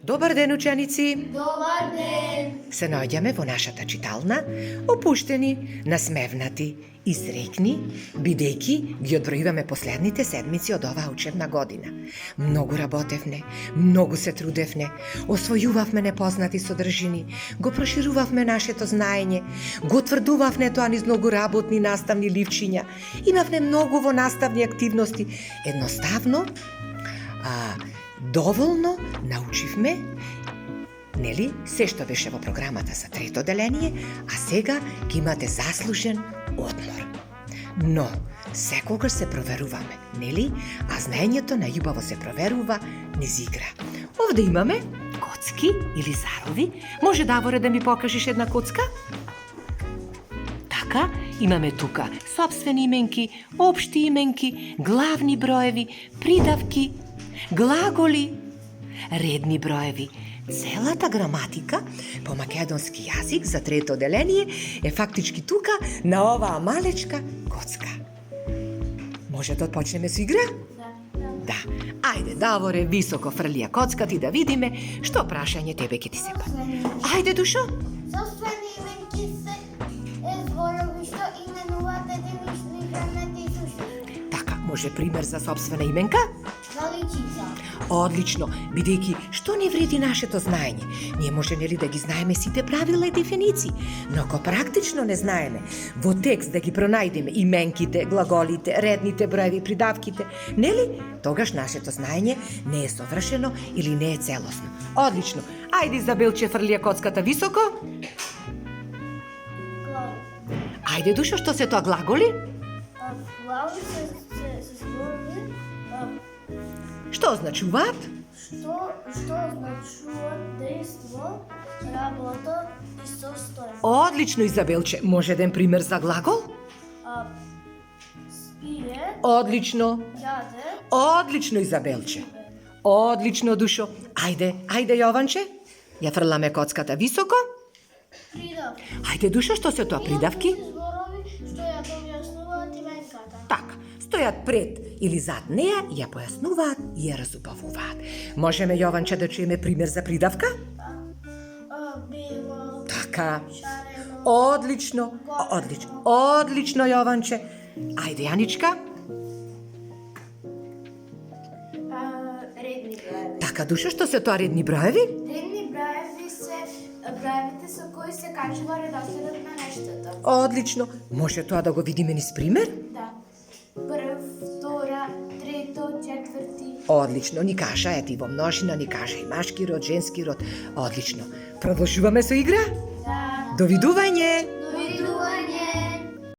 Добар ден, ученици! Добар ден! Се наоѓаме во нашата читална, опуштени, насмевнати и среќни, бидејќи ги одбројуваме последните седмици од оваа учебна година. Многу работевне, многу се трудевне, освојувавме непознати содржини, го проширувавме нашето знаење, го утврдувавме тоа низ многу работни наставни ливчиња, имавме многу во наставни активности. Едноставно, доволно научивме, нели, се што беше во програмата за трето деление, а сега ги имате заслужен одмор. Но, секогаш се проверуваме, нели? А знаењето најубаво се проверува низ игра. Овде имаме коцки или зарови. Може, Даворе, да ми покажеш една коцка? Така, имаме тука сопствени именки, општи именки, главни броеви, придавки, глаголи, редни броеви. Целата граматика по македонски јазик за трето деление е фактички тука на оваа малечка коцка. Може да почнеме со игра? Да. Ајде, Даворе, високо фрлија коцката и да видиме што прашање тебе ќе ти се падне. Ајде, Душо. Собствени именки се зборови што именуваат единични предмети и суштини. Така, може пример за сопствена именка? Наличица. Одлично, бидејќи што не вреди нашето знаење? Ние може нели да ги знаеме сите правила и дефиниции, но ако практично не знаеме во текст да ги пронајдеме именките, глаголите, редните броеви, придавките, нели? Тогаш нашето знаење не е совршено или не е целосно. Одлично. Ајде, Изабелче, фрлија коцката високо. Глави. Ајде, Душо, што се тоа глаголи? Глави се зборови Што означуваат? што означува дејство, работа и состојба. Одлично, Изабелче. Може еден пример за глагол? Спие, Одлично. јаде, Одлично, Изабелче. Одлично, Душо. Ајде, Јованче. Ја фрламе коцката високо. придавки. Ајде, Душо, што се тоа придавки? Зборови што ја објаснуваат именката. Така, стојат пред или зад неа, ја појаснуваат и ја разубавуваат. Можеме, Јованче, да чуеме пример за придавка? Бело, Така. шарено, Одлично. Одлично, Јованче. Ајде, Јаничка. редни броеви. Така, Душо, што се тоа редни броеви? Редни броеви се броевите со кои се кажува редоследот на нештото. Одлично. Може тоа да го видиме низ пример? Да. Прв, втора, трето, четврти. Одлично, ни кажа, ети во множина, ни кажа и машки род, женски род. Одлично. Продолжуваме со игра? Да. Довидување!